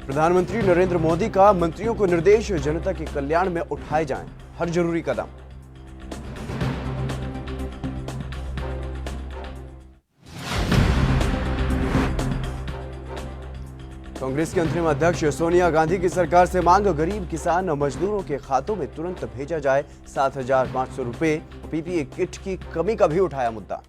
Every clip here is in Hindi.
प्रधानमंत्री नरेंद्र मोदी का मंत्रियों को निर्देश, जनता के कल्याण में उठाए जाएं हर जरूरी कदम। कांग्रेस के अंतरिम अध्यक्ष सोनिया गांधी की सरकार से मांग, गरीब किसान मजदूरों के खातों में तुरंत भेजा जाए 7,500 रुपए। पीपीई किट की कमी का भी उठाया मुद्दा।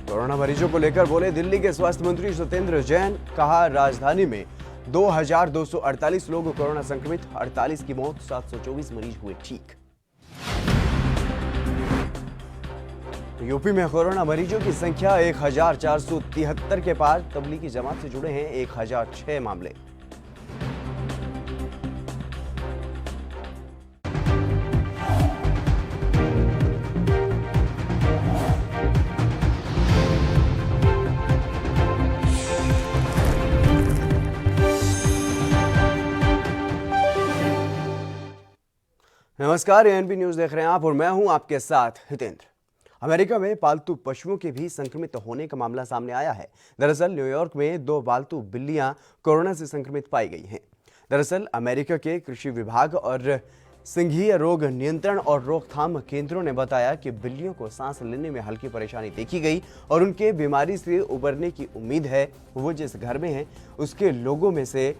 कोरोना मरीजों को लेकर बोले दिल्ली के स्वास्थ्य मंत्री सत्येंद्र जैन, कहा राजधानी में 2,248 लोग कोरोना संक्रमित, 48 की मौत, 724 मरीज हुए ठीक। यूपी में कोरोना मरीजों की संख्या 1,473 के पार, तबलीगी जमात से जुड़े हैं 1,006 मामले। नमस्कार, एएनपी न्यूज देख रहे हैं आप और मैं हूं आपके साथ हितेंद्र। अमेरिका में पालतू पशुओं के भी संक्रमित होने का मामला सामने आया है। दरअसल न्यूयॉर्क में 2 पालतू बिल्लियां कोरोना से संक्रमित पाई गई हैं। दरअसल अमेरिका के कृषि विभाग और संघीय रोग नियंत्रण और रोकथाम केंद्रों ने बताया कि बिल्लियों को सांस लेने में हल्की परेशानी देखी गई और उनके बीमारी से उबरने की उम्मीद है। वो जिस घर में हैं उसके लोगों में से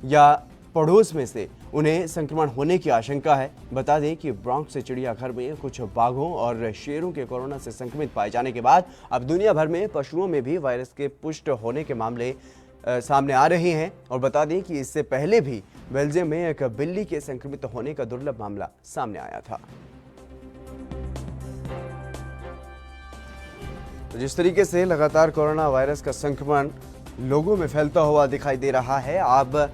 या पड़ोस में से उन्हें संक्रमण होने की आशंका है। बता दें कि ब्रॉन्क्स चिड़ियाघर में कुछ बाघों और शेरों के कोरोना से संक्रमित पाए जाने के बाद अब दुनिया भर में पशुओं में भी वायरस के पुष्ट होने के मामले सामने आ रहे हैं। और बता दें कि इससे पहले भी बेल्जियम में एक बिल्ली के संक्रमित होने का दुर्लभ मामला सामने आया था। तो जिस तरीके से लगातार कोरोना वायरस का संक्रमण लोगों में फैलता हुआ दिखाई दे रहा है, अब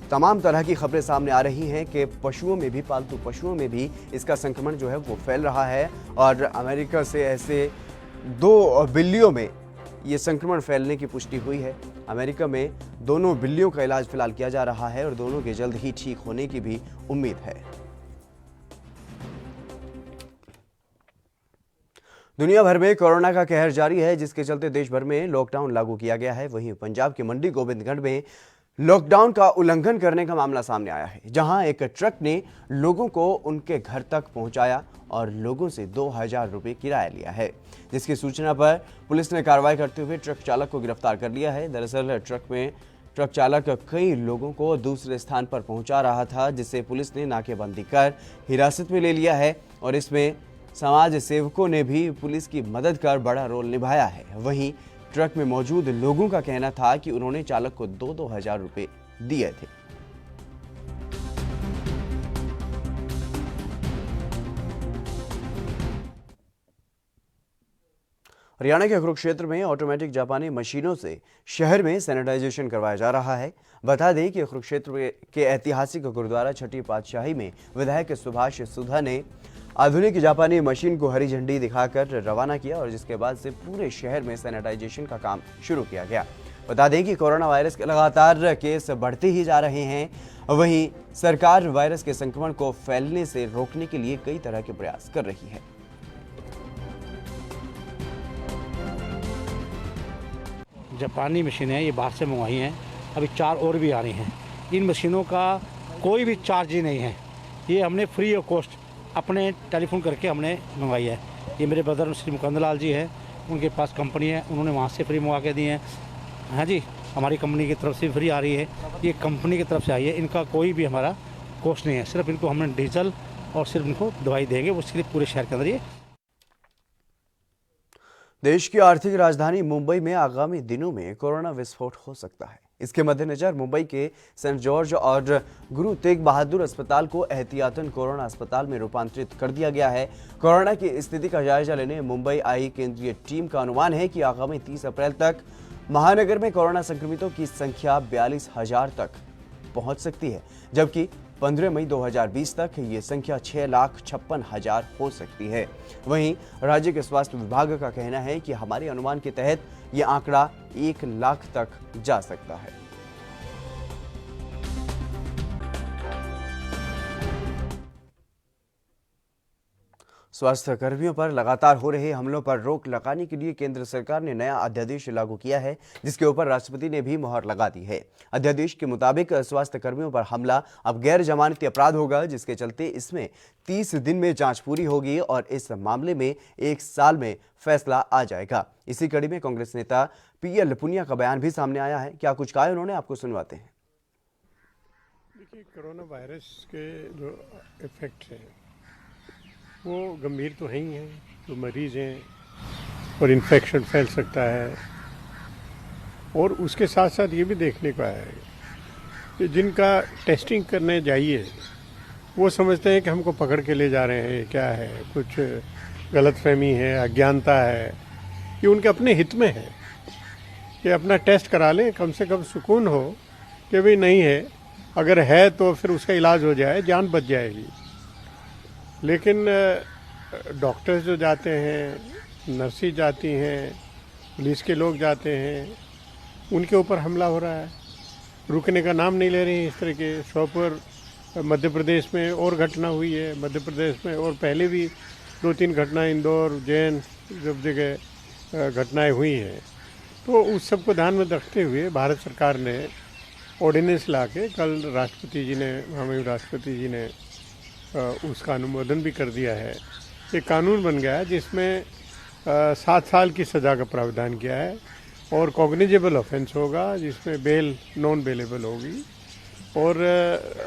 तमाम तरह की खबरें सामने आ रही हैं कि पशुओं में भी, पालतू पशुओं में भी इसका संक्रमण जो है वो फैल रहा है। और अमेरिका से ऐसे 2 बिल्लियों में ये संक्रमण फैलने की पुष्टि हुई है। अमेरिका में दोनों बिल्लियों का इलाज फिलहाल किया जा रहा है और दोनों के जल्द ही ठीक होने की भी उम्मीद है। दुनिया भर में कोरोना का कहर जारी है, जिसके चलते देश भर में लॉकडाउन लागू किया गया है। वहीं पंजाब के मंडी गोबिंदगढ़ में लॉकडाउन का उल्लंघन करने का मामला सामने आया है, जहां एक ट्रक ने लोगों को उनके घर तक पहुंचाया और लोगों से 2,000 रुपये किराया लिया है। जिसकी सूचना पर पुलिस ने कार्रवाई करते हुए ट्रक चालक को गिरफ्तार कर लिया है। दरअसल ट्रक चालक कई लोगों को दूसरे स्थान पर पहुंचा रहा था, जिसे पुलिस ने नाकेबंदी कर हिरासत में ले लिया है। और इसमें समाज सेवकों ने भी पुलिस की मदद कर बड़ा रोल निभाया है। वहीं ट्रक में मौजूद लोगों का कहना था कि उन्होंने चालक को 2,000 रुपये दिए थे। हरियाणा के कुरुक्षेत्र में ऑटोमेटिक जापानी मशीनों से शहर में सैनिटाइजेशन करवाया जा रहा है। बता दें कि कुरुक्षेत्र के ऐतिहासिक गुरुद्वारा छठी पातशाही में विधायक सुभाष सुधा ने आधुनिक जापानी मशीन को हरी झंडी दिखाकर रवाना किया और जिसके बाद से पूरे शहर में सैनिटाइजेशन का काम शुरू किया गया। बता दें कि कोरोना वायरस के लगातार केस बढ़ते ही जा रहे हैं। वहीं सरकार वायरस के संक्रमण को फैलने से रोकने के लिए कई तरह के प्रयास कर रही है। जापानी मशीनें ये बाहर से मंगवाई हैं, अभी 4 और भी आ रही हैं। इन मशीनों का कोई भी चार्ज ही नहीं है, ये हमने फ्री ऑफ कॉस्ट अपने टेलीफोन करके हमने मंगवाई है। ये मेरे ब्रदर श्री मुकुंद लाल जी हैं, उनके पास कंपनी है, उन्होंने वहाँ से फ्री मंगवा के दी है। हाँ जी, हमारी कंपनी की तरफ से फ्री आ रही है, ये कंपनी की तरफ से आई है। इनका कोई भी हमारा कॉस्ट नहीं है, सिर्फ इनको हमने डीजल और सिर्फ इनको दवाई देंगे, उसके लिए पूरे शहर के अंदर। ये देश की आर्थिक राजधानी मुंबई में आगामी दिनों में कोरोना विस्फोट हो सकता है। इसके मद्देनजर मुंबई के सेंट जॉर्ज और गुरु तेग बहादुर अस्पताल को एहतियातन कोरोना अस्पताल में रूपांतरित कर दिया गया है। कोरोना की स्थिति का जायजा लेने मुंबई आई केंद्रीय टीम का अनुमान है कि आगामी 30 अप्रैल तक महानगर में कोरोना संक्रमितों की संख्या 42,000 तक पहुंच सकती है, जबकि 15 मई 2020 तक ये संख्या 6,56,000 हो सकती है। वहीं राज्य के स्वास्थ्य विभाग का कहना है कि हमारे अनुमान के तहत ये आंकड़ा 1 लाख तक जा सकता है। स्वास्थ्य कर्मियों पर लगातार हो रहे हमलों पर रोक लगाने के लिए केंद्र सरकार ने नया अध्यादेश लागू किया है, जिसके ऊपर राष्ट्रपति ने भी मुहर लगा दी है। अध्यादेश के मुताबिक स्वास्थ्य कर्मियों पर हमला अब गैर जमानती अपराध होगा, जिसके चलते इसमें 30 दिन में जांच पूरी होगी और इस मामले में 1 साल में फैसला आ जाएगा। इसी कड़ी में कांग्रेस नेता पीएल पुनिया का बयान भी सामने आया है। क्या कुछ कहा उन्होंने, आपको सुनवाते हैं। देखिए, कोरोना वायरस के जो इफेक्ट हैं वो गंभीर तो है ही हैं। जो मरीज़ हैं और इन्फेक्शन फैल सकता है, और उसके साथ साथ ये भी देखने को आया है कि जिनका टेस्टिंग करने जाइए वो समझते हैं कि हमको पकड़ के ले जा रहे हैं, क्या है, कुछ गलतफहमी है, अज्ञानता है। ये उनके अपने हित में है कि अपना टेस्ट करा लें, कम से कम सुकून हो कि भाई नहीं है, अगर है तो फिर उसका इलाज हो जाए, जान बच जाएगी। लेकिन डॉक्टर्स जो जाते हैं, नर्सें जाती हैं, पुलिस के लोग जाते हैं, उनके ऊपर हमला हो रहा है, रुकने का नाम नहीं ले रहे हैं। इस तरह के शोपुर मध्य प्रदेश में और घटना हुई है, मध्य प्रदेश में और पहले भी 2-3 घटनाएं इंदौर, उज्जैन जब जगह घटनाएं हुई हैं। तो उस सब को ध्यान में रखते हुए भारत सरकार ने ऑर्डिनेंस ला के कल राष्ट्रपति जी ने, माननीय राष्ट्रपति जी ने उसका अनुमोदन भी कर दिया है। एक कानून बन गया है जिसमें 7 साल की सज़ा का प्रावधान किया है और कॉग्निजेबल ऑफेंस होगा, जिसमें बेल नॉन बेलेबल होगी। और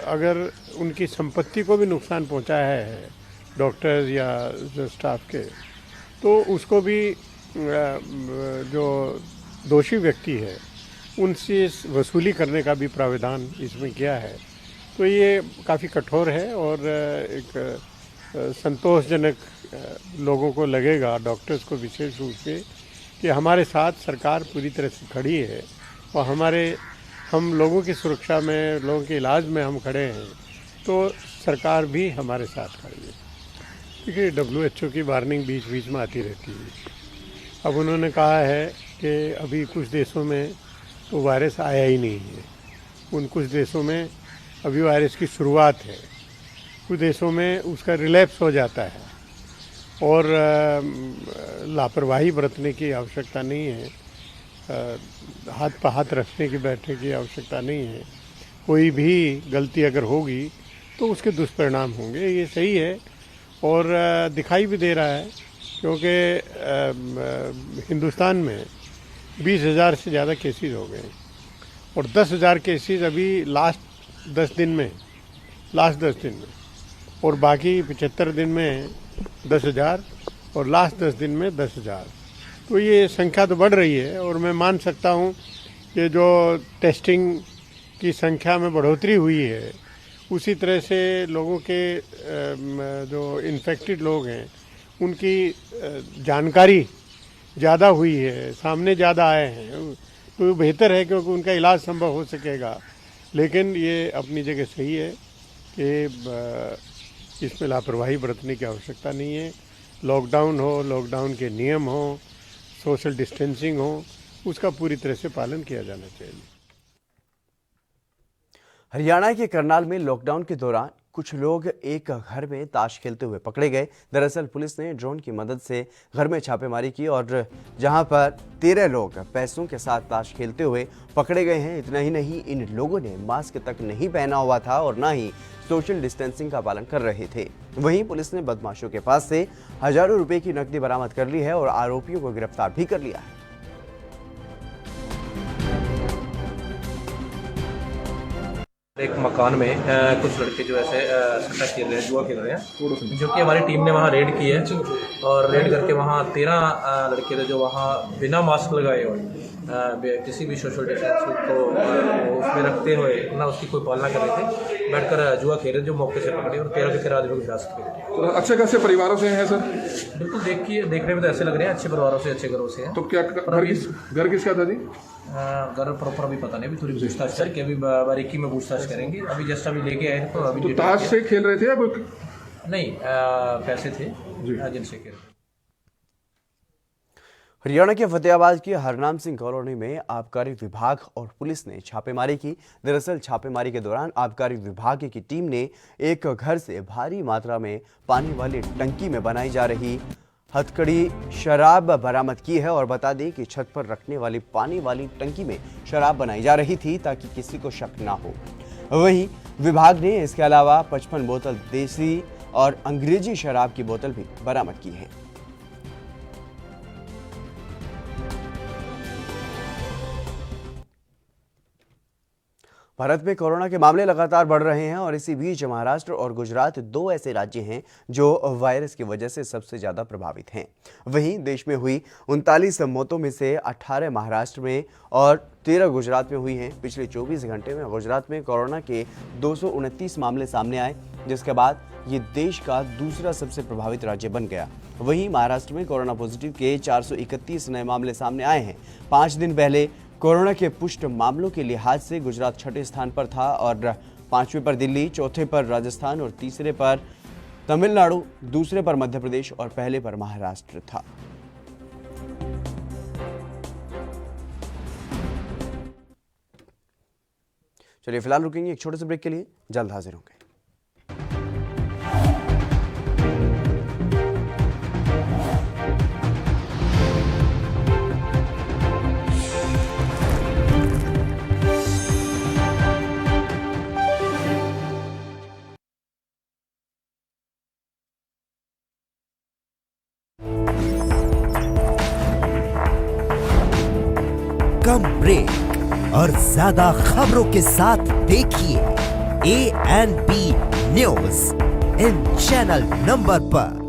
अगर उनकी संपत्ति को भी नुकसान पहुंचाया है डॉक्टर्स या जो स्टाफ के, तो उसको भी जो दोषी व्यक्ति है उनसे वसूली करने का भी प्रावधान इसमें किया है। तो ये काफ़ी कठोर है और एक संतोषजनक लोगों को लगेगा, डॉक्टर्स को विशेष रूप से, कि हमारे साथ सरकार पूरी तरह से खड़ी है और हम लोगों की सुरक्षा में, लोगों के इलाज में हम खड़े हैं, तो सरकार भी हमारे साथ खड़ी है। देखिए, WHO की वार्निंग बीच बीच में आती रहती है। अब उन्होंने कहा है कि अभी कुछ देशों में तो वायरस आया ही नहीं है, उन कुछ देशों में अभी वायरस की शुरुआत है, कुछ देशों में उसका रिलैप्स हो जाता है और लापरवाही बरतने की आवश्यकता नहीं है, हाथ पर हाथ रखने की, बैठने की आवश्यकता नहीं है। कोई भी गलती अगर होगी तो उसके दुष्परिणाम होंगे, ये सही है। और दिखाई भी दे रहा है क्योंकि हिंदुस्तान में 20,000 से ज़्यादा केसेस हो गए और 10,000 केसेस अभी लास्ट 10 दिन में और बाकी 75 दिन में 10,000 और लास्ट 10 दिन में 10,000। तो ये संख्या तो बढ़ रही है और मैं मान सकता हूँ कि जो टेस्टिंग की संख्या में बढ़ोतरी हुई है, उसी तरह से लोगों के जो इन्फेक्टेड लोग हैं उनकी जानकारी ज़्यादा हुई है, सामने ज़्यादा आए हैं, तो बेहतर है क्योंकि उनका इलाज संभव हो सकेगा। लेकिन ये अपनी जगह सही है कि इसमें लापरवाही बरतने की आवश्यकता नहीं है। लॉकडाउन हो, लॉकडाउन के नियम हो, सोशल डिस्टेंसिंग हो, उसका पूरी तरह से पालन किया जाना चाहिए। हरियाणा के करनाल में लॉकडाउन के दौरान कुछ लोग एक घर में ताश खेलते हुए पकड़े गए। दरअसल पुलिस ने ड्रोन की मदद से घर में छापेमारी की और जहां पर 13 लोग पैसों के साथ ताश खेलते हुए पकड़े गए हैं। इतना ही नहीं, इन लोगों ने मास्क तक नहीं पहना हुआ था और ना ही सोशल डिस्टेंसिंग का पालन कर रहे थे। वहीं पुलिस ने बदमाशों के पास से हजारों रुपए की नकदी बरामद कर ली है और आरोपियों को गिरफ्तार भी कर लिया है। एक मकान में कुछ लड़के जो ऐसे सट्टा खेल रहे हैं, जुआ खेल रहे हैं, जो कि हमारी टीम ने वहाँ रेड की है और रेड करके वहाँ 13 लड़के थे जो वहाँ बिना मास्क लगाए हुए किसी भी सोशल डिस्टेंसिंग को उसमें रखते हुए ना उसकी कोई पालना कर रहे थे, बैठकर जुआ खेल रहे, जो मौके से पकड़े और 13 के 13 आदमी को हिरासत में। तो अच्छे खासे परिवारों से हैं सर? बिल्कुल, देखने में तो ऐसे लग रहे हैं अच्छे परिवारों से, अच्छे घरों से हैं। तो क्या घर किसका था जी? घर प्रॉपर अभी पता नहीं, अभी थोड़ी पूछताछ करके अभी बारीकी में पूछताछ करेंगे। अभी जस्ट अभी लेके आए हैं तो अभी तो ताश से खेल रहे थे या कोई? नहीं, पैसे थे जिनसे खेल रहे थे। हरियाणा के फतेहाबाद की हरनाम सिंह कॉलोनी में आबकारी विभाग और पुलिस ने छापेमारी की। दरअसल छापेमारी के दौरान आबकारी विभाग की टीम ने एक घर से भारी मात्रा में पानी वाली टंकी में बनाई जा रही हथकड़ी शराब बरामद की है। और बता दें कि छत पर रखने वाली पानी वाली टंकी में शराब बनाई जा रही थी ताकि किसी को शक ना हो। वहीं विभाग ने इसके अलावा 55 बोतल देसी और अंग्रेजी शराब की बोतल भी बरामद की है। भारत में कोरोना के मामले लगातार बढ़ रहे हैं और इसी बीच महाराष्ट्र और गुजरात दो ऐसे राज्य हैं जो वायरस की वजह से सबसे ज्यादा प्रभावित हैं। वहीं देश में हुई 39 मौतों में से 18 महाराष्ट्र में और 13 गुजरात में हुई हैं। पिछले 24 घंटे में गुजरात में कोरोना के 229 मामले सामने आए, जिसके बाद ये देश का दूसरा सबसे प्रभावित राज्य बन गया। वहीं महाराष्ट्र में कोरोना पॉजिटिव के 431 नए मामले सामने आए हैं। 5 दिन पहले कोरोना के पुष्ट मामलों के लिहाज से गुजरात छठे स्थान पर था और 5वें पर दिल्ली, चौथे पर राजस्थान और तीसरे पर तमिलनाडु, दूसरे पर मध्य प्रदेश और पहले पर महाराष्ट्र था। चलिए फिलहाल रुकेंगे एक छोटे से ब्रेक के लिए, जल्द हाजिर होंगे। कम ब्रेक और ज्यादा खबरों के साथ देखिए ANP news in channel number पर।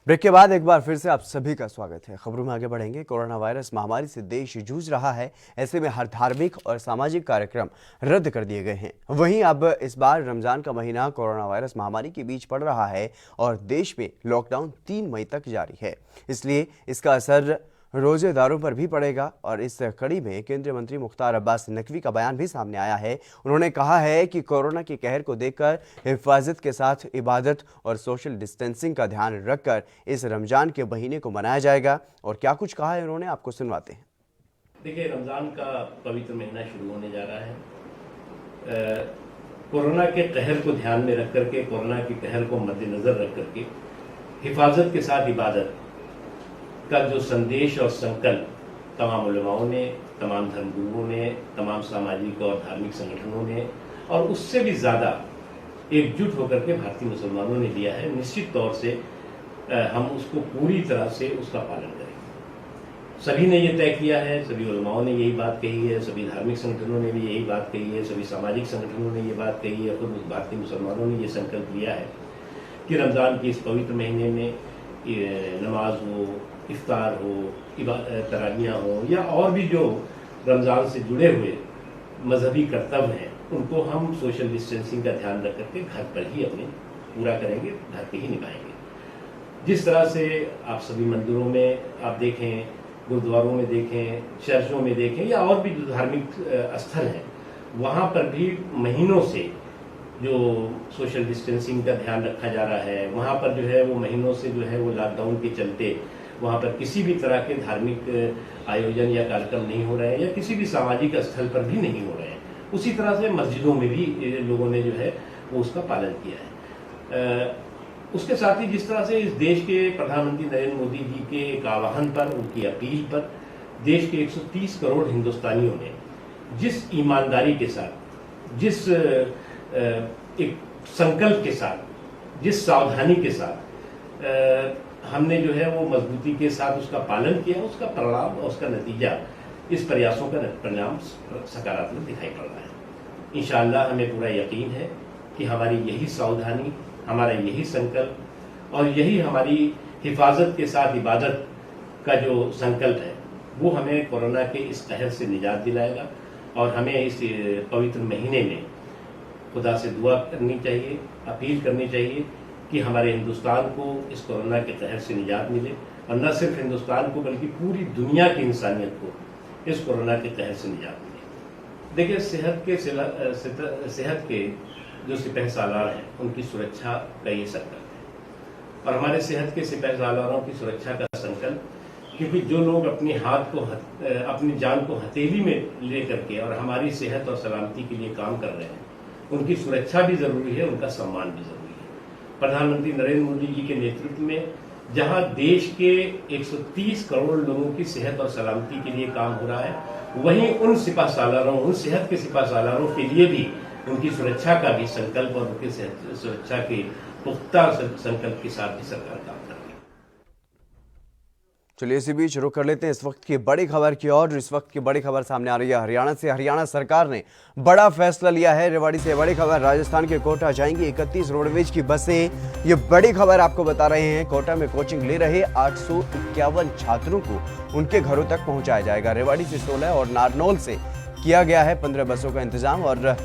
ब्रेक के बाद एक बार फिर से आप सभी का स्वागत है। खबरों में आगे बढ़ेंगे। कोरोना वायरस महामारी से देश जूझ रहा है, ऐसे में हर धार्मिक और सामाजिक कार्यक्रम रद्द कर दिए गए हैं। वहीं अब इस बार रमजान का महीना कोरोना वायरस महामारी के बीच पड़ रहा है और देश में लॉकडाउन 3 मई तक जारी है, इसलिए इसका असर रोजेदारों पर भी पड़ेगा। और इस कड़ी में केंद्रीय मंत्री मुख्तार अब्बास नकवी का बयान भी सामने आया है। उन्होंने कहा है कि कोरोना के कहर को देखकर हिफाजत के साथ इबादत और सोशल डिस्टेंसिंग का ध्यान रखकर इस रमजान के महीने को मनाया जाएगा। और क्या कुछ कहा है उन्होंने, आपको सुनवाते हैं। देखिए, रमज़ान का पवित्र महीना शुरू होने जा रहा है। कोरोना के कहर को ध्यान में रख करके, कोरोना के कहर को मद्देनजर रख करके हिफाजत के साथ इबादत का जो संदेश और संकल्प तमाम उलमाओं ने, तमाम धर्मगुरुओं ने, तमाम सामाजिक और धार्मिक संगठनों ने और उससे भी ज़्यादा एकजुट होकर के भारतीय मुसलमानों ने लिया है, निश्चित तौर से हम उसको पूरी तरह से उसका पालन करेंगे। सभी ने ये तय किया है, सभी उलमाओं ने यही बात कही है, सभी धार्मिक संगठनों ने भी यही बात कही है, सभी सामाजिक संगठनों ने ये बात कही है, खुद भारतीय मुसलमानों ने ये संकल्प लिया है कि रमज़ान के इस पवित्र महीने में नमाज हो, इफ्तार हो, तरावियाँ हो या और भी जो रमज़ान से जुड़े हुए मजहबी कर्तव्य हैं, उनको हम सोशल डिस्टेंसिंग का ध्यान रख करके घर पर ही अपने पूरा करेंगे, घर पे ही निभाएंगे। जिस तरह से आप सभी मंदिरों में आप देखें, गुरुद्वारों में देखें, चर्चों में देखें या और भी जो धार्मिक स्थल हैं, वहाँ पर भी महीनों से जो सोशल डिस्टेंसिंग का ध्यान रखा जा रहा है, वहाँ पर जो है वो महीनों से जो है वो लॉकडाउन के चलते वहाँ पर किसी भी तरह के धार्मिक आयोजन या कार्यक्रम नहीं हो रहे हैं या किसी भी सामाजिक स्थल पर भी नहीं हो रहे हैं। उसी तरह से मस्जिदों में भी लोगों ने जो है वो उसका पालन किया है। उसके साथ ही जिस तरह से इस देश के प्रधानमंत्री नरेंद्र मोदी जी के एक आह्वान पर, उनकी अपील पर देश के 130 करोड़ हिंदुस्तानियों ने जिस ईमानदारी के साथ, जिस एक संकल्प के साथ, जिस सावधानी के साथ हमने जो है वो मजबूती के साथ उसका पालन किया, उसका परिणाम और उसका नतीजा, इस प्रयासों का परिणाम सकारात्मक दिखाई पड़ रहा है। इंशाअल्लाह हमें पूरा यकीन है कि हमारी यही सावधानी, हमारा यही संकल्प और यही हमारी हिफाजत के साथ इबादत का जो संकल्प है वो हमें कोरोना के इस कहर से निजात दिलाएगा। और हमें इस पवित्र महीने में खुदा से दुआ करनी चाहिए, अपील करनी चाहिए कि हमारे हिंदुस्तान को इस कोरोना के कहर से निजात मिले, और न सिर्फ हिंदुस्तान को बल्कि पूरी दुनिया की इंसानियत को इस कोरोना के कहर से निजात मिले। देखिए, सेहत के जो सिपहसालार हैं उनकी सुरक्षा का ये संकल्प है, और हमारे सेहत के सिपहसालारों की सुरक्षा का संकल्प, क्योंकि जो लोग अपनी जान को हथेली में ले करके और हमारी सेहत और सलामती के लिए काम कर रहे हैं, उनकी सुरक्षा भी जरूरी है, उनका सम्मान भी जरूरी है। प्रधानमंत्री नरेंद्र मोदी जी के नेतृत्व में जहां देश के 130 करोड़ लोगों की सेहत और सलामती के लिए काम हो रहा है, वहीं उन सिपहसालारों, उन सेहत के सिपहसालारों के लिए भी उनकी सुरक्षा का भी संकल्प और उनकी सुरक्षा के पुख्ता संकल्प के साथ भी सरकार काम कर रही है। चलिए इसी बीच रुक कर लेते हैं इस वक्त की बड़ी खबर की ओर। इस वक्त की बड़ी खबर सामने आ रही है हरियाणा से। हरियाणा सरकार ने बड़ा फैसला लिया है। रेवाड़ी से बड़ी खबर, राजस्थान के कोटा जाएंगी 31 रोडवेज की बसें। ये बड़ी खबर आपको बता रहे हैं। कोटा में कोचिंग ले रहे 851 छात्रों को उनके घरों तक पहुंचाया जाएगा। रेवाड़ी से 16 और नारनौल से किया गया है 15 बसों का इंतजाम। और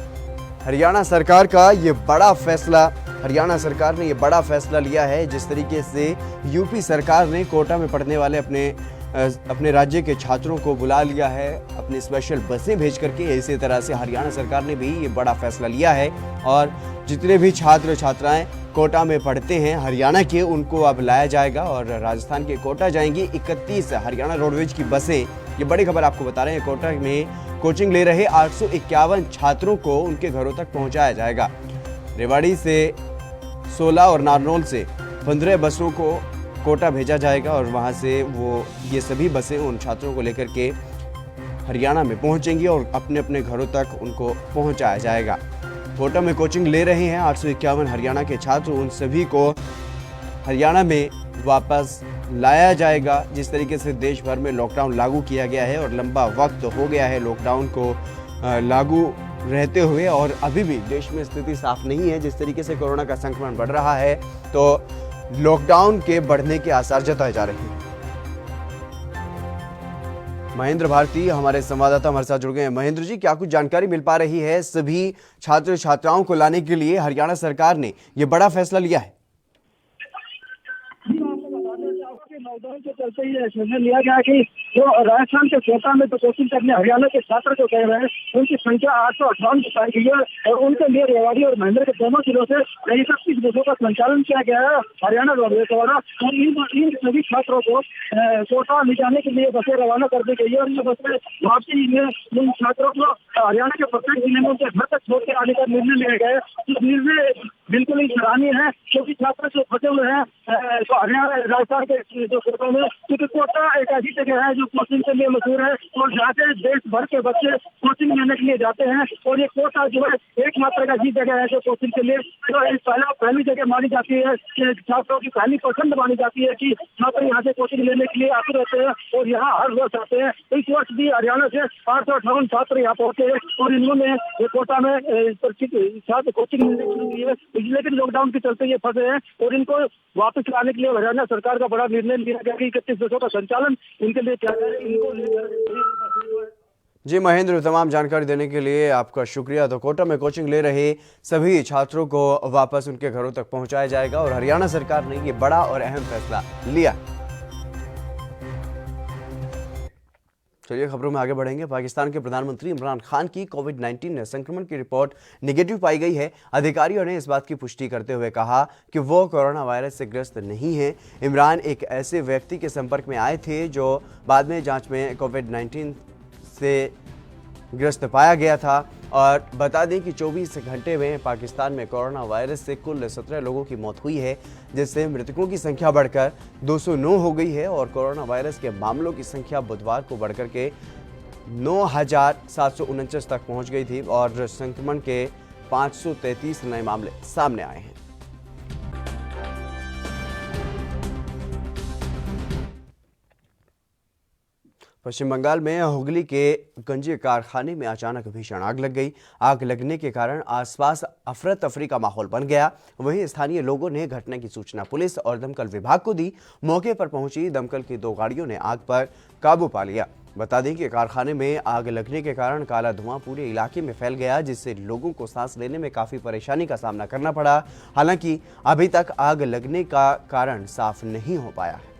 हरियाणा सरकार का ये बड़ा फैसला, हरियाणा सरकार ने ये बड़ा फैसला लिया है। जिस तरीके से यूपी सरकार ने कोटा में पढ़ने वाले अपने राज्य के छात्रों को बुला लिया है अपनी स्पेशल बसें भेज करके, इसी तरह से हरियाणा सरकार ने भी ये बड़ा फैसला लिया है। और जितने भी छात्र छात्राएं कोटा में पढ़ते हैं हरियाणा के, उनको अब लाया जाएगा। और राजस्थान के कोटा जाएंगी 31 हरियाणा रोडवेज की बसें। ये बड़ी खबर आपको बता रहे हैं। कोटा में कोचिंग ले रहे 851 छात्रों को उनके घरों तक पहुंचाया जाएगा। रेवाड़ी से 16 और नारनौल से 15 बसों को कोटा भेजा जाएगा और वहां से ये सभी बसें उन छात्रों को लेकर के हरियाणा में पहुंचेंगी और अपने अपने घरों तक उनको पहुंचाया जाएगा। कोटा में कोचिंग ले रहे हैं 851 हरियाणा के छात्र, उन सभी को हरियाणा में वापस लाया जाएगा। जिस तरीके से देश भर में लॉकडाउन लागू किया गया है और लंबा वक्त हो गया है लॉकडाउन को लागू रहते हुए, और अभी भी देश में स्थिति साफ नहीं है। जिस तरीके से कोरोना का संक्रमण बढ़ रहा है तो लॉकडाउन के बढ़ने के आसार जताए जा रहे हैं। महेंद्र भारती हमारे संवाददाता हमारे साथ जुड़ गए हैं। महेंद्र जी, क्या कुछ जानकारी मिल पा रही है? सभी छात्र छात्राओं को लाने के लिए हरियाणा सरकार ने ये बड़ा फैसला लिया है। लॉकडाउन के चलते ये निर्णय लिया गया कि जो राजस्थान के कोटा में तो कोचिंग करने हरियाणा के छात्र जो कह रहे हैं उनकी संख्या 858 बताई गई है और उनके लिए रेवाड़ी और महेंद्र के दोनों जिलों से 31 बसों का संचालन किया गया है हरियाणा रोडवेज द्वारा। और इन सभी छात्रों को कोटा ले जाने के लिए बसें रवाना कर दी गई है और ये बसें वापसी में इन छात्रों को हरियाणा के प्रत्येक जिले में उनके घर तक छोड़ के आने का निर्णय लिया गया है। इस निर्णय बिल्कुल ही सराहनीय है क्योंकि छात्र जो फंसे हुए हैं तो हरियाणा राजस्थान के जो कोटा में, क्योंकि कोटा एक ऐसी जगह है जो कोचिंग के लिए मशहूर है और जहाँ से देश भर के बच्चे कोचिंग लेने के लिए जाते हैं। और ये कोटा जो है एकमात्र ऐसी जगह है जो कोचिंग के लिए पहली जगह मानी जाती है कि छात्रों की पहली पसंद मानी जाती है कि छात्र यहाँ से कोचिंग लेने के लिए आते रहते हैं और यहाँ हर वर्ष आते हैं। इस वर्ष भी हरियाणा से 858 छात्र यहाँ पहुंचे और इन्होंने कोटा में छात्र कोचिंग लेने के लिए, लेकिन लॉकडाउन के चलते ये फंसे हैं और इनको वापस लाने के लिए हरियाणा सरकार का बड़ा निर्णय लिया गया कि 31 बसों का संचालन इनके लिए किया जाए। इनको लेकर जी महेंद्र, तमाम जानकारी देने के लिए आपका शुक्रिया। तो कोटा में कोचिंग ले रहे सभी छात्रों को वापस उनके घरों तक पहुंचाया जाएगा और हरियाणा सरकार ने ये बड़ा और अहम फैसला लिया। चलिए खबरों में आगे बढ़ेंगे। पाकिस्तान के प्रधानमंत्री इमरान खान की कोविड-19 संक्रमण की रिपोर्ट नेगेटिव पाई गई है। अधिकारियों ने इस बात की पुष्टि करते हुए कहा कि वो कोरोना वायरस से ग्रस्त नहीं हैं। इमरान एक ऐसे व्यक्ति के संपर्क में आए थे जो बाद में जांच में कोविड-19 से ग्रस्त पाया गया था। और बता दें कि 24 घंटे में पाकिस्तान में कोरोना वायरस से कुल 17 लोगों की मौत हुई है, जिससे मृतकों की संख्या बढ़कर 209 हो गई है और कोरोना वायरस के मामलों की संख्या बुधवार को बढ़कर के 9,749 तक पहुंच गई थी और संक्रमण के 533 नए मामले सामने आए हैं। पश्चिम बंगाल में हुगली के गंजे कारखाने में अचानक भीषण आग लग गई। आग लगने के कारण आसपास अफरा तफरी का माहौल बन गया। वहीं स्थानीय लोगों ने घटना की सूचना पुलिस और दमकल विभाग को दी। मौके पर पहुंची दमकल की 2 गाड़ियों ने आग पर काबू पा लिया। बता दें कि कारखाने में आग लगने के कारण काला धुआं पूरे इलाके में फैल गया, जिससे लोगों को सांस लेने में काफी परेशानी का सामना करना पड़ा। हालांकि अभी तक आग लगने का कारण साफ नहीं हो पाया है।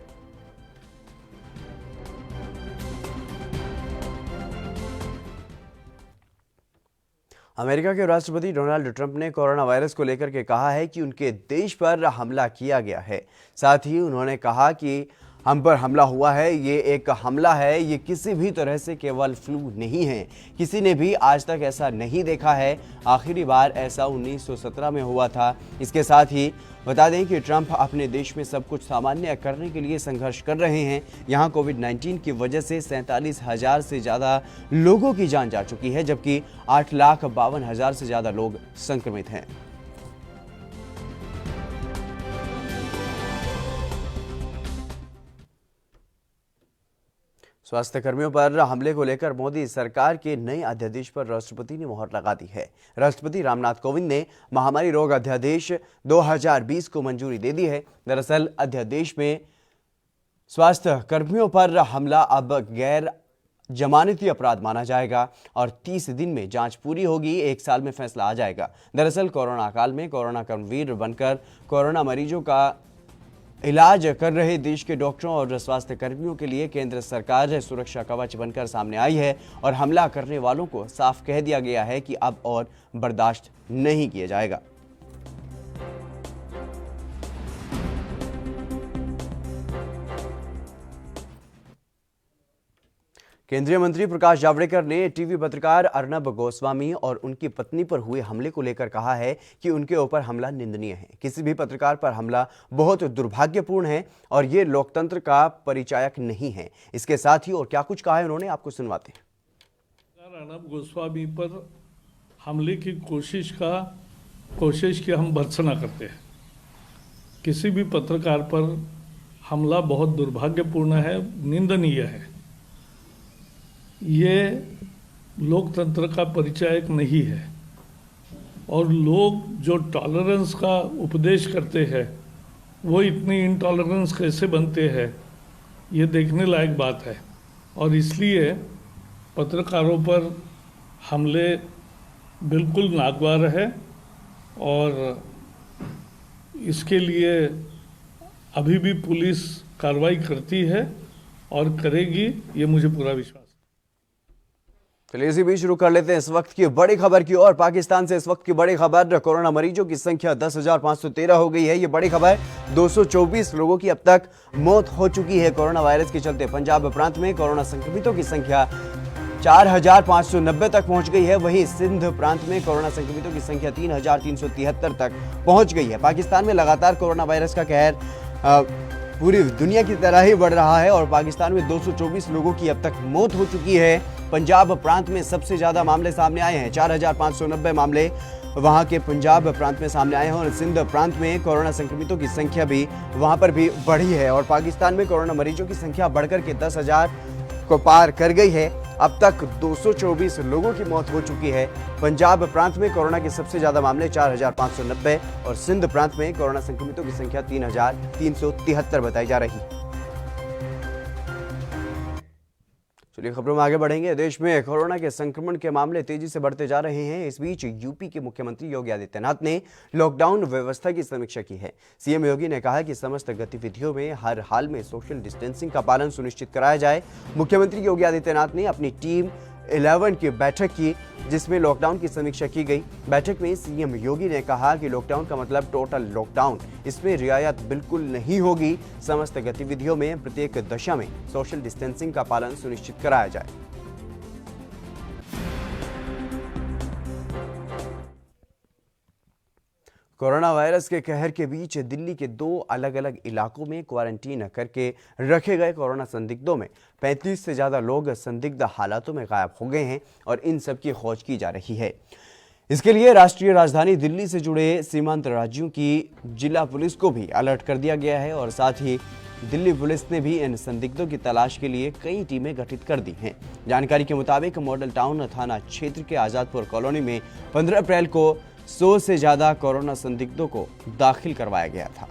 अमेरिका के राष्ट्रपति डोनाल्ड ट्रंप ने कोरोना वायरस को लेकर के कहा है कि उनके देश पर हमला किया गया है। साथ ही उन्होंने कहा कि हम पर हमला हुआ है, ये एक हमला है, ये किसी भी तरह से केवल फ्लू नहीं है। किसी ने भी आज तक ऐसा नहीं देखा है। आखिरी बार ऐसा 1917 में हुआ था। इसके साथ ही बता दें कि ट्रंप अपने देश में सब कुछ सामान्य करने के लिए संघर्ष कर रहे हैं। यहाँ कोविड-19 की वजह से 47,000 से ज़्यादा लोगों की जान जा चुकी है, जबकि 8,52,000 से ज़्यादा लोग संक्रमित हैं। स्वास्थ्य कर्मियों पर हमले को लेकर मोदी सरकार के नए अध्यादेश पर राष्ट्रपति ने मुहर लगा दी है। राष्ट्रपति रामनाथ कोविंद ने महामारी रोग अध्यादेश 2020 को मंजूरी दे दी है। दरअसल अध्यादेश में स्वास्थ्य कर्मियों पर हमला अब गैर जमानती अपराध माना जाएगा और 30 दिन में जांच पूरी होगी, 1 साल में फैसला आ जाएगा। दरअसल कोरोना काल में कोरोना कर्मवीर बनकर कोरोना मरीजों का इलाज कर रहे देश के डॉक्टरों और स्वास्थ्य कर्मियों के लिए केंद्र सरकार सुरक्षा कवच बनकर सामने आई है और हमला करने वालों को साफ कह दिया गया है कि अब और बर्दाश्त नहीं किया जाएगा। केंद्रीय मंत्री प्रकाश जावड़ेकर ने टीवी पत्रकार अर्नब गोस्वामी और उनकी पत्नी पर हुए हमले को लेकर कहा है कि उनके ऊपर हमला निंदनीय है। किसी भी पत्रकार पर हमला बहुत दुर्भाग्यपूर्ण है और ये लोकतंत्र का परिचायक नहीं है। इसके साथ ही और क्या कुछ कहा है उन्होंने, आपको सुनवाते हैं। अर्नब गोस्वामी पर हमले की कोशिश की हम भर्त्सना करते हैं। किसी भी पत्रकार पर हमला बहुत दुर्भाग्यपूर्ण है, निंदनीय है। ये लोकतंत्र का परिचायक नहीं है और लोग जो टॉलरेंस का उपदेश करते हैं वो इतनी इनटॉलरेंस कैसे बनते हैं, ये देखने लायक बात है। और इसलिए पत्रकारों पर हमले बिल्कुल नागवार है और इसके लिए अभी भी पुलिस कार्रवाई करती है और करेगी, ये मुझे पूरा विश्वास है। चलिए इसी बीच शुरू कर लेते हैं इस वक्त की बड़ी खबर की ओर। पाकिस्तान से इस वक्त की बड़ी खबर, कोरोना मरीजों की संख्या 10,513 हो गई है। ये बड़ी खबर, 224 लोगों की अब तक मौत हो चुकी है कोरोना वायरस के चलते। पंजाब प्रांत में कोरोना संक्रमितों की संख्या 4,590 तक पहुंच गई है। वहीं सिंध प्रांत में कोरोना संक्रमितों की संख्या 3,373 तक पहुंच गई है। पाकिस्तान में लगातार कोरोना वायरस का कहर पूरी दुनिया की तरह ही बढ़ रहा है और पाकिस्तान में 224 लोगों की अब तक मौत हो चुकी है। पंजाब प्रांत में सबसे ज्यादा मामले सामने आए हैं, 4,590 मामले वहां के पंजाब प्रांत में सामने आए हैं और सिंध प्रांत में कोरोना संक्रमितों की संख्या भी वहां पर भी बढ़ी है और पाकिस्तान में कोरोना मरीजों की संख्या बढ़कर के 10,000 को पार कर गई है। अब तक 224 लोगों की मौत हो चुकी है। पंजाब प्रांत में कोरोना के सबसे ज्यादा मामले 4,590 और सिंध प्रांत में कोरोना संक्रमितों की संख्या 3,373 बताई जा रही है। चलिए खबरों में आगे बढ़ेंगे। देश में कोरोना के संक्रमण के मामले तेजी से बढ़ते जा रहे हैं। इस बीच यूपी के मुख्यमंत्री योगी आदित्यनाथ ने लॉकडाउन व्यवस्था की समीक्षा की है। सीएम योगी ने कहा कि समस्त गतिविधियों में हर हाल में सोशल डिस्टेंसिंग का पालन सुनिश्चित कराया जाए। मुख्यमंत्री योगी आदित्यनाथ ने अपनी टीम 11 की बैठक की, जिसमें लॉकडाउन की समीक्षा की गई। बैठक में सीएम योगी ने कहा कि लॉकडाउन का मतलब टोटल लॉकडाउन, इसमें रियायत बिल्कुल नहीं होगी। समस्त गतिविधियों में प्रत्येक दशा में सोशल डिस्टेंसिंग का पालन सुनिश्चित कराया जाए। कोरोना वायरस के कहर के बीच दिल्ली के 2 अलग अलग इलाकों में क्वारंटीन करके रखे गए कोरोना संदिग्धों में 35 से ज़्यादा लोग संदिग्ध हालातों में गायब हो गए हैं और इन सब की खोज की जा रही है। इसके लिए राष्ट्रीय राजधानी दिल्ली से जुड़े सीमांत राज्यों की जिला पुलिस को भी अलर्ट कर दिया गया है और साथ ही दिल्ली पुलिस ने भी इन संदिग्धों की तलाश के लिए कई टीमें गठित कर दी हैं। जानकारी के मुताबिक मॉडल टाउन थाना क्षेत्र के आजादपुर कॉलोनी में 15 अप्रैल को 100 से ज्यादा कोरोना संदिग्धों को दाखिल करवाया गया था।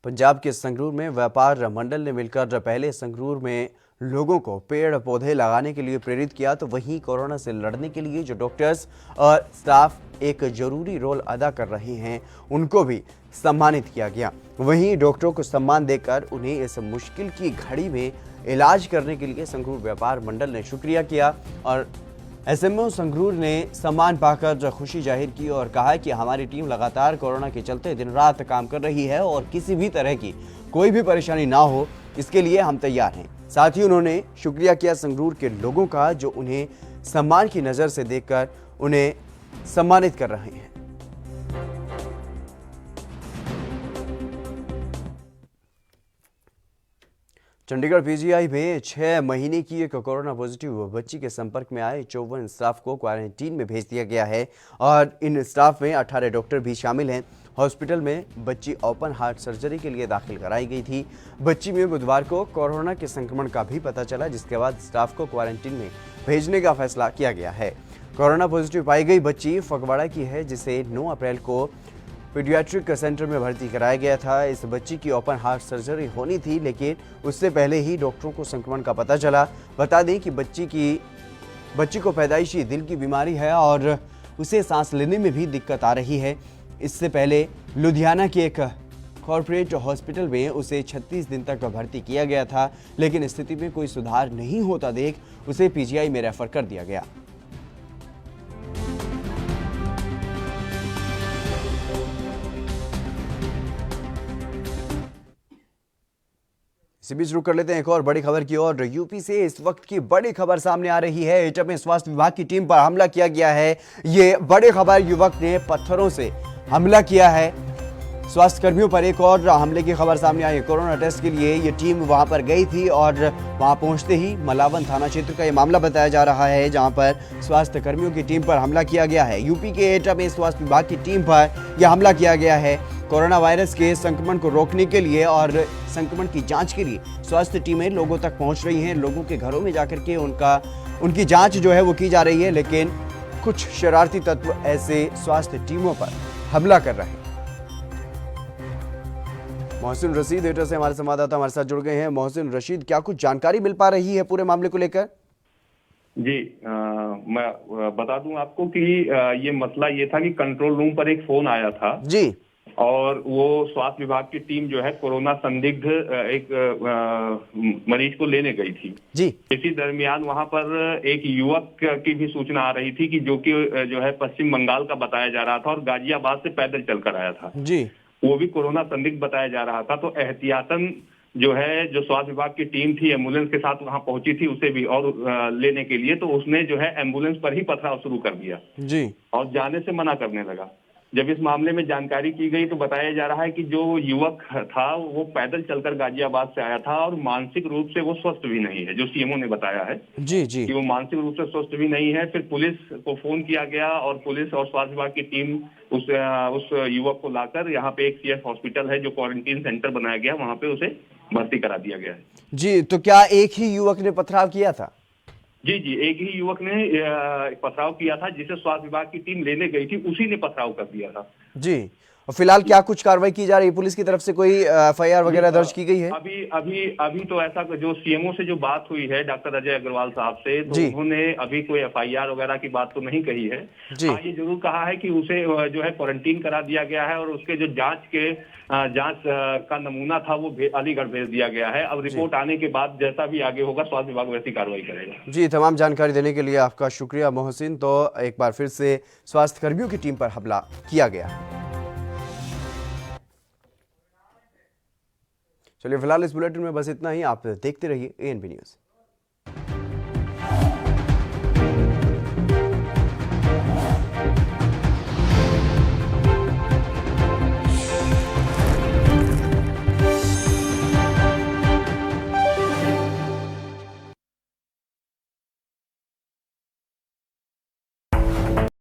पंजाब के संगरूर में व्यापार मंडल ने मिलकर पहले संगरूर में लोगों को पेड़ पौधे लगाने के लिए प्रेरित किया, तो वहीं कोरोना से लड़ने के लिए जो डॉक्टर्स और स्टाफ एक जरूरी रोल अदा कर रहे हैं उनको भी सम्मानित किया गया। वहीं डॉक्टरों को सम्मान देकर उन्हें इस मुश्किल की घड़ी में इलाज करने के लिए संगरूर व्यापार मंडल ने शुक्रिया किया और एसएमओ संगरूर ने सम्मान पाकर खुशी जाहिर की और कहा कि हमारी टीम लगातार कोरोना के चलते दिन रात काम कर रही है और किसी भी तरह की कोई भी परेशानी ना हो इसके लिए हम तैयार हैं। साथ ही उन्होंने शुक्रिया किया संगरूर के लोगों का जो उन्हें सम्मान की नज़र से देखकर उन्हें सम्मानित कर रहे हैं। चंडीगढ़ पीजीआई में 6 महीने की एक कोरोना पॉजिटिव बच्ची के संपर्क में आए 54 स्टाफ को क्वारंटीन में भेज दिया गया है और इन स्टाफ में 18 डॉक्टर भी शामिल हैं। हॉस्पिटल में बच्ची ओपन हार्ट सर्जरी के लिए दाखिल कराई गई थी। बच्ची में बुधवार को कोरोना के संक्रमण का भी पता चला, जिसके बाद स्टाफ को क्वारंटीन में भेजने का फैसला किया गया है। कोरोना पॉजिटिव पाई गई बच्ची फगवाड़ा की है, जिसे 9 अप्रैल को पीडियाट्रिक सेंटर में भर्ती कराया गया था। इस बच्ची की ओपन हार्ट सर्जरी होनी थी, लेकिन उससे पहले ही डॉक्टरों को संक्रमण का पता चला। बता दें कि बच्ची को पैदाइशी दिल की बीमारी है और उसे सांस लेने में भी दिक्कत आ रही है। इससे पहले लुधियाना के एक कॉर्पोरेट हॉस्पिटल में उसे 36 दिन तक भर्ती किया गया था, लेकिन स्थिति में कोई सुधार नहीं होता देख उसे पीजीआई में रेफर कर दिया गया। इसी बीच रुक कर लेते हैं एक और बड़ी खबर की ओर। यूपी से इस वक्त की बड़ी खबर सामने आ रही है। एटा में स्वास्थ्य विभाग की टीम पर हमला किया गया है। ये बड़ी खबर, युवक ने पत्थरों से हमला किया है स्वास्थ्य कर्मियों पर। एक और हमले की खबर सामने आई है। कोरोना टेस्ट के लिए ये टीम वहां पर गई थी और वहां पहुंचते ही मलावन थाना क्षेत्र का ये मामला बताया जा रहा है, जहां पर स्वास्थ्य कर्मियों की टीम पर हमला किया गया है। यूपी के एटा में स्वास्थ्य विभाग की टीम पर यह हमला किया गया है। कोरोना वायरस के संक्रमण को रोकने के लिए और संक्रमण की जांच के लिए स्वास्थ्य टीमें लोगों तक पहुंच रही हैं। लोगों के घरों में जाकर के उनकी जांच जो है वो की जा रही है, लेकिन कुछ शरारती तत्व ऐसे स्वास्थ्य टीमों पर हमला कर रहे हैं। मोहसिन रशीद एटा से हमारे संवाददाता हमारे साथ जुड़ गए हैं। मोहसिन रशीद, क्या कुछ जानकारी मिल पा रही है पूरे मामले को लेकर? जी मैं बता दूं आपको कि ये मसला ये था कि कंट्रोल रूम पर एक फोन आया था जी, और वो स्वास्थ्य विभाग की टीम जो है कोरोना संदिग्ध एक मरीज को लेने गई थी जी। इसी दरमियान वहां पर एक युवक की भी सूचना आ रही थी कि जो है पश्चिम बंगाल का बताया जा रहा था और गाजियाबाद से पैदल चलकर आया था जी। वो भी कोरोना संदिग्ध बताया जा रहा था। तो एहतियातन जो है जो स्वास्थ्य विभाग की टीम थी एम्बुलेंस के साथ वहां पहुंची थी उसे भी और लेने के लिए, तो उसने जो है एम्बुलेंस पर ही पथराव शुरू कर दिया जी और जाने से मना करने लगा। जब इस मामले में जानकारी की गई तो बताया जा रहा है कि जो युवक था वो पैदल चलकर गाजियाबाद से आया था और मानसिक रूप से वो स्वस्थ भी नहीं है, जो सीएमओ ने बताया है जी जी कि वो मानसिक रूप से स्वस्थ भी नहीं है। फिर पुलिस को फोन किया गया और पुलिस और स्वास्थ्य विभाग की टीम उस युवक को लाकर यहाँ पे एक सीएस हॉस्पिटल है जो क्वारंटीन सेंटर बनाया गया, वहाँ पे उसे भर्ती करा दिया गया है। जी, तो क्या एक ही युवक ने पथराव किया था? जी, एक ही युवक ने पथराव किया था जिसे स्वास्थ्य विभाग की टीम लेने गई थी, उसी ने पथराव कर दिया था जी। और फिलहाल क्या कुछ कार्रवाई की जा रही है? पुलिस की तरफ से कोई एफआईआर वगैरह दर्ज की गई है? अभी तो ऐसा जो सीएमओ से जो बात हुई है डॉक्टर अजय अग्रवाल साहब से, तो उन्होंने अभी कोई एफआईआर वगैरह की बात तो नहीं कही है। हाँ, ये जरूर कहा है कि उसे जो है क्वारंटीन करा दिया गया है और उसके जो जांच का नमूना था वो अलीगढ़ भेज दिया गया है। अब रिपोर्ट आने के बाद जैसा भी आगे होगा स्वास्थ्य विभाग वैसी कार्रवाई करेगा। जी, तमाम जानकारी देने के लिए आपका शुक्रिया मोहसिन। तो एक बार फिर से स्वास्थ्य कर्मियों की टीम पर हमला किया गया। चलिए, फिलहाल इस बुलेटिन में बस इतना ही। आप देखते रहिए ANB न्यूज़।